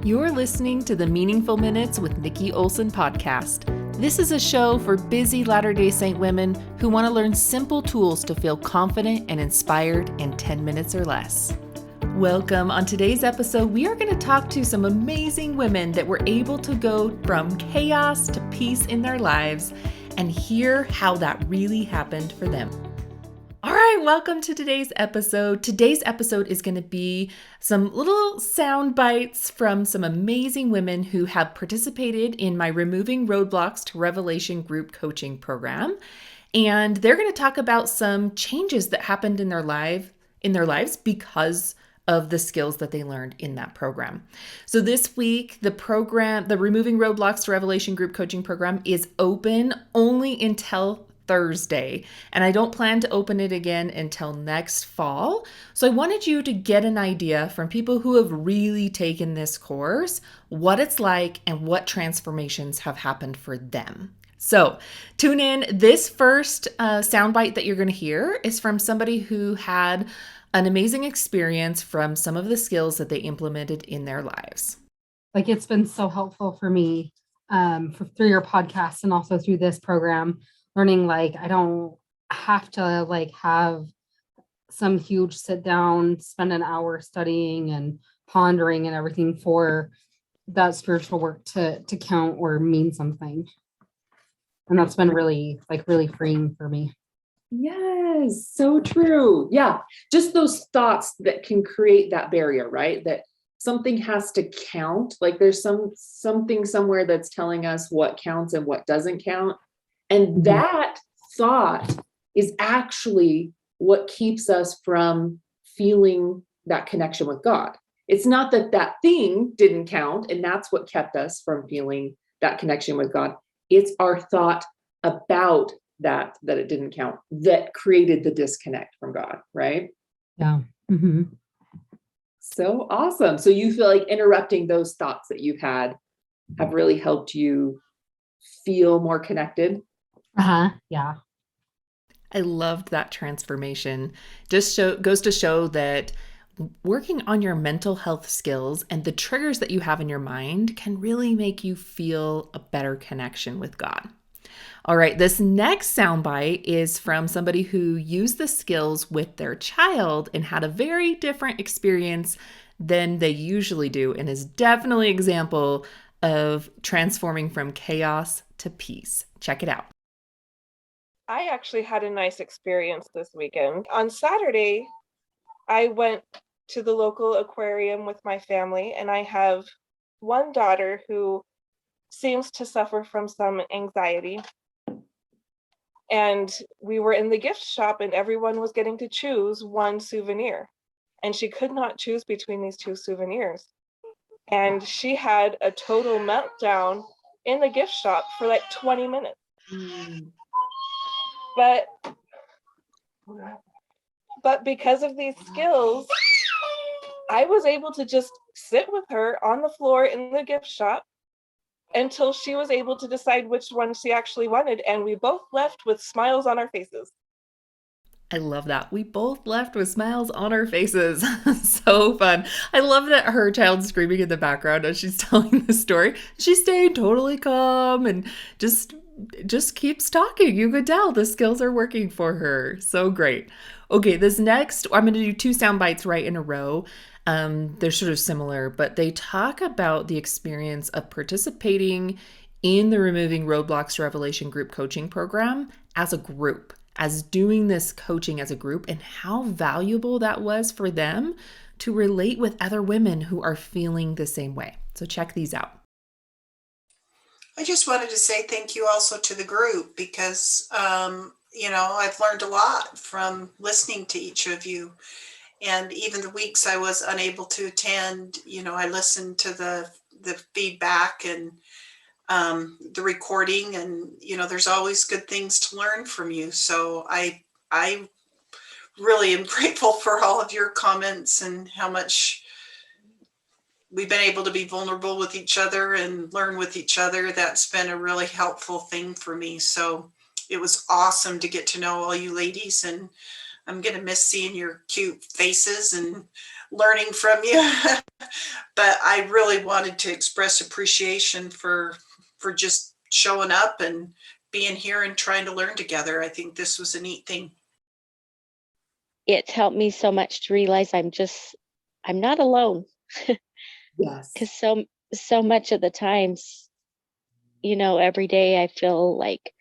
You're listening to the Meaningful Minutes with Nikki Olson podcast. This is a show for busy Latter-day Saint women who want to learn simple tools to feel confident and inspired in 10 minutes or less. Welcome. On today's episode, we are going to talk to some amazing women that were able to go from chaos to peace in their lives and hear how that really happened for them. All right, welcome to today's episode. Today's episode is going to be some little sound bites from some amazing women who have participated in my Removing Roadblocks to Revelation group coaching program. And they're going to talk about some changes that happened in their lives because of the skills that they learned in that program. So this week, the Removing Roadblocks to Revelation group coaching program is open only until Thursday, and I don't plan to open it again until next fall. So I wanted you to get an idea from people who have really taken this course, what it's like and what transformations have happened for them. So tune in. This first soundbite that you're going to hear is from somebody who had an amazing experience from some of the skills that they implemented in their lives. Like, it's been so helpful for me through your podcast and also through this program, learning like I don't have to like have some huge sit down, spend an hour studying and pondering and everything for that spiritual work to count or mean something. And that's been really freeing for me. Yes, so true. Yeah, just those thoughts that can create that barrier, right? That something has to count. Like there's something somewhere that's telling us what counts and what doesn't count. And that thought is actually what keeps us from feeling that connection with God. It's not that that thing didn't count, and that's what kept us from feeling that connection with God. It's our thought about that it didn't count that created the disconnect from God, right? Yeah. Mm-hmm. So awesome. So you feel like interrupting those thoughts that you've had have really helped you feel more connected? Yeah. I loved that transformation. Goes to show that working on your mental health skills and the triggers that you have in your mind can really make you feel a better connection with God. All right, this next soundbite is from somebody who used the skills with their child and had a very different experience than they usually do, and is definitely an example of transforming from chaos to peace. Check it out. I actually had a nice experience this weekend. On Saturday, I went to the local aquarium with my family, and I have one daughter who seems to suffer from some anxiety. And we were in the gift shop and everyone was getting to choose one souvenir. And she could not choose between these two souvenirs. And she had a total meltdown in the gift shop for like 20 minutes. But because of these skills, I was able to just sit with her on the floor in the gift shop until she was able to decide which one she actually wanted. And we both left with smiles on our faces. I love that. We both left with smiles on our faces. So fun. I love that her child's screaming in the background as she's telling the story. She stayed totally calm and just keeps talking. You could tell the skills are working for her. So great. Okay, this next, I'm going to do two sound bites right in a row. They're sort of similar, but they talk about the experience of participating in the Removing Roadblocks to Revelation group coaching program as a group, as doing this coaching as a group, and how valuable that was for them to relate with other women who are feeling the same way. So check these out. I just wanted to say thank you also to the group because, I've learned a lot from listening to each of you. And even the weeks I was unable to attend, I listened to the feedback and the recording, and, there's always good things to learn from you. So I really am grateful for all of your comments and how much we've been able to be vulnerable with each other and learn with each other. That's been a really helpful thing for me. So it was awesome to get to know all you ladies, and I'm going to miss seeing your cute faces and learning from you. But I really wanted to express appreciation for just showing up and being here and trying to learn together. I think this was a neat thing. It's helped me so much to realize I'm not alone. Yes. Because so much of the times, every day I feel like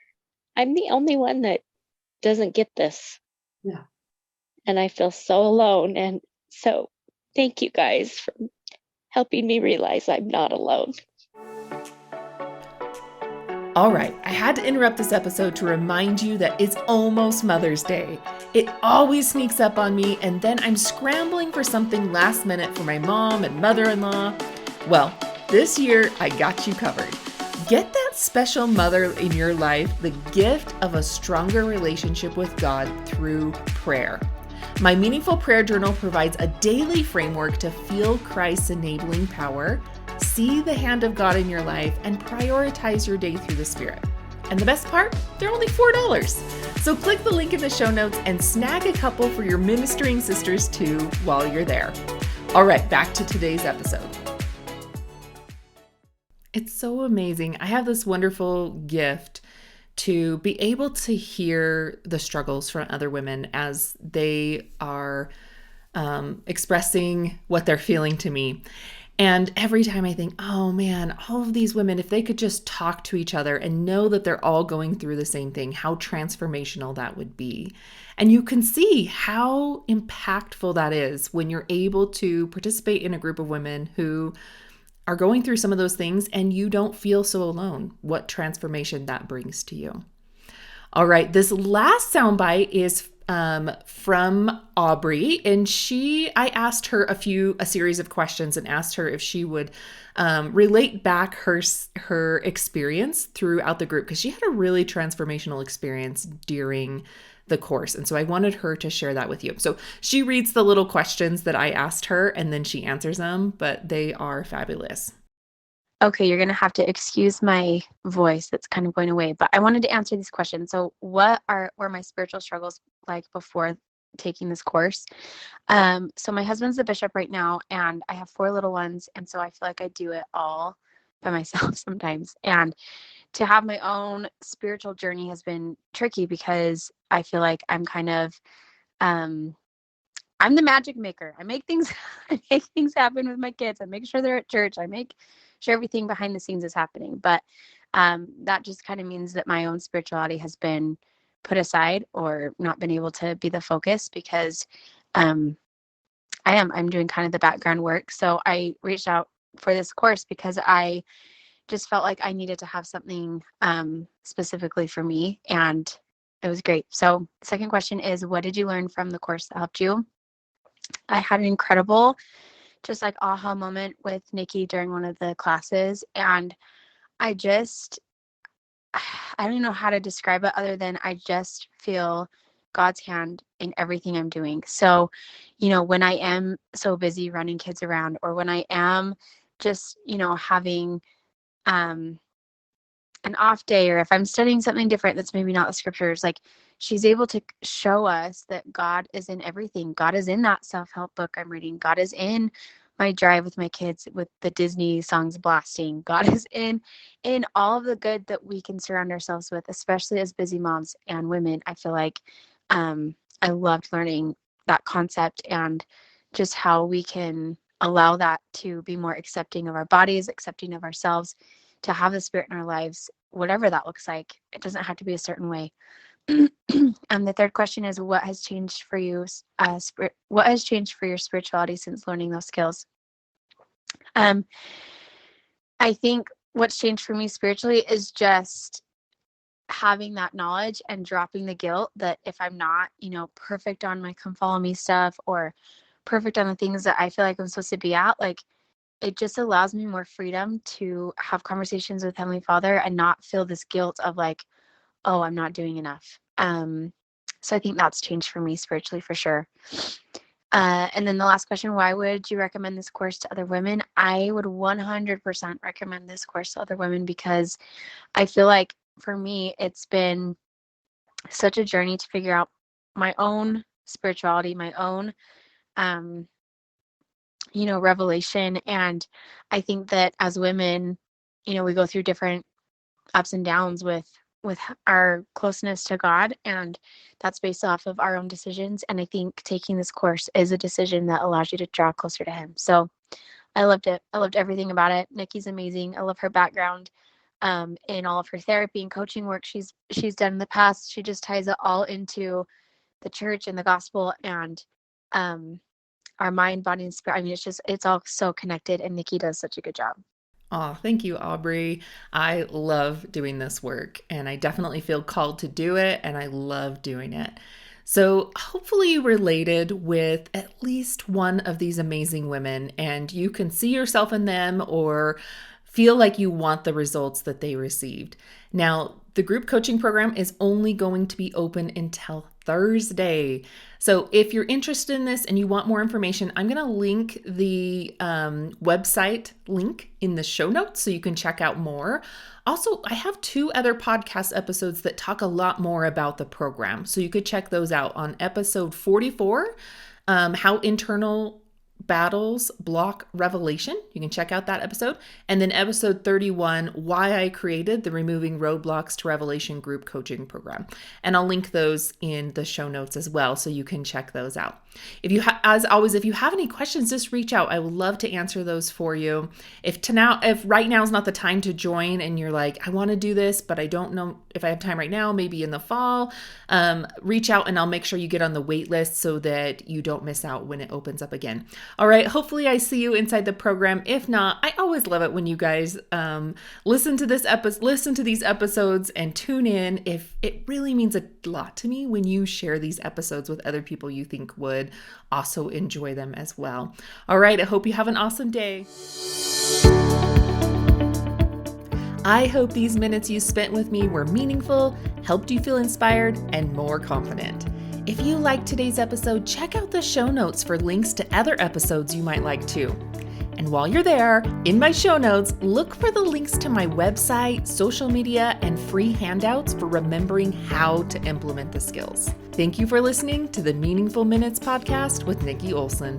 I'm the only one that doesn't get this. Yeah. And I feel so alone. And so thank you guys for helping me realize I'm not alone. All right, I had to interrupt this episode to remind you that it's almost Mother's Day. It always sneaks up on me, and then I'm scrambling for something last minute for my mom and mother-in-law. Well, this year I got you covered. Get that special mother in your life the gift of a stronger relationship with God through prayer. My Meaningful Prayer Journal provides a daily framework to feel Christ's enabling power, see the hand of God in your life, and prioritize your day through the Spirit. And the best part? They're only $4. So click the link in the show notes and snag a couple for your ministering sisters too while you're there. All right, back to today's episode. It's so amazing. I have this wonderful gift to be able to hear the struggles from other women as they are expressing what they're feeling to me. And every time I think, oh man, all of these women, if they could just talk to each other and know that they're all going through the same thing, how transformational that would be. And you can see how impactful that is when you're able to participate in a group of women who are going through some of those things and you don't feel so alone, what transformation that brings to you. All right, this last soundbite is from Aubrey, and I asked her a series of questions and asked her if she would relate back her experience throughout the group, because she had a really transformational experience during the course. And so I wanted her to share that with you. So she reads the little questions that I asked her and then she answers them, but they are fabulous. Okay, you're going to have to excuse my voice that's kind of going away, but I wanted to answer these questions. So were my spiritual struggles like before taking this course? So my husband's the bishop right now, and I have 4 little ones. And so I feel like I do it all by myself sometimes. And to have my own spiritual journey has been tricky because I feel like I'm kind of, I'm the magic maker. I make things happen with my kids. I make sure they're at church. I make sure everything behind the scenes is happening. But that just kind of means that my own spirituality has been put aside or not been able to be the focus because I'm doing kind of the background work. So I reached out for this course because I just felt like I needed to have something specifically for me, and it was great. So the second question is, what did you learn from the course that helped you? I had an incredible just like aha moment with Nikki during one of the classes, and I don't know how to describe it other than I just feel God's hand in everything I'm doing. So, when I am so busy running kids around, or when I am just, having an off day, or if I'm studying something different that's maybe not the scriptures, like she's able to show us that God is in everything. God is in that self-help book I'm reading. God is in my drive with my kids with the Disney songs blasting. God is in all of the good that we can surround ourselves with, especially as busy moms and women. I feel like I loved learning that concept and just how we can allow that to be more accepting of our bodies, accepting of ourselves, to have the Spirit in our lives, whatever that looks like. It doesn't have to be a certain way. And the third question is, what has changed for you? What has changed for your spirituality since learning those skills? I think what's changed for me spiritually is just having that knowledge and dropping the guilt that if I'm not, perfect on my come follow me stuff or perfect on the things that I feel like I'm supposed to be at, like it just allows me more freedom to have conversations with Heavenly Father and not feel this guilt of like, oh, I'm not doing enough. So I think that's changed for me spiritually for sure. And then the last question, why would you recommend this course to other women? I would 100% recommend this course to other women because I feel like for me, it's been such a journey to figure out my own spirituality, my own, revelation. And I think that as women, we go through different ups and downs with our closeness to God, and that's based off of our own decisions. And I think taking this course is a decision that allows you to draw closer to Him. So I loved it. I loved everything about it. Nikki's amazing. I love her background in all of her therapy and coaching work she's done in the past. She just ties it all into the church and the gospel and our mind, body, and spirit. I mean, it's all so connected, and Nikki does such a good job. Oh, thank you, Aubrey. I love doing this work, and I definitely feel called to do it, and I love doing it. So hopefully you related with at least one of these amazing women, and you can see yourself in them or feel like you want the results that they received. Now, the group coaching program is only going to be open until Thursday. So if you're interested in this and you want more information, I'm going to link the website link in the show notes so you can check out more. Also, I have 2 other podcast episodes that talk a lot more about the program. So you could check those out on episode 44, How Internal Battles Block Revelation. You can check out that episode. And then episode 31, Why I Created the Removing Roadblocks to Revelation Group Coaching Program. And I'll link those in the show notes as well, so you can check those out. If you as always, if you have any questions, just reach out. I would love to answer those for you. If right now is not the time to join and you're like, I want to do this, but I don't know if I have time right now, maybe in the fall, reach out and I'll make sure you get on the wait list so that you don't miss out when it opens up again. All right. Hopefully I see you inside the program. If not, I always love it when you guys listen to these episodes and tune in. If it really means a lot to me when you share these episodes with other people you think would also enjoy them as well. All right. I hope you have an awesome day. I hope these minutes you spent with me were meaningful, helped you feel inspired, and more confident. If you liked today's episode, check out the show notes for links to other episodes you might like too. And while you're there, in my show notes, look for the links to my website, social media, and free handouts for remembering how to implement the skills. Thank you for listening to the Meaningful Minutes podcast with Nikki Olson.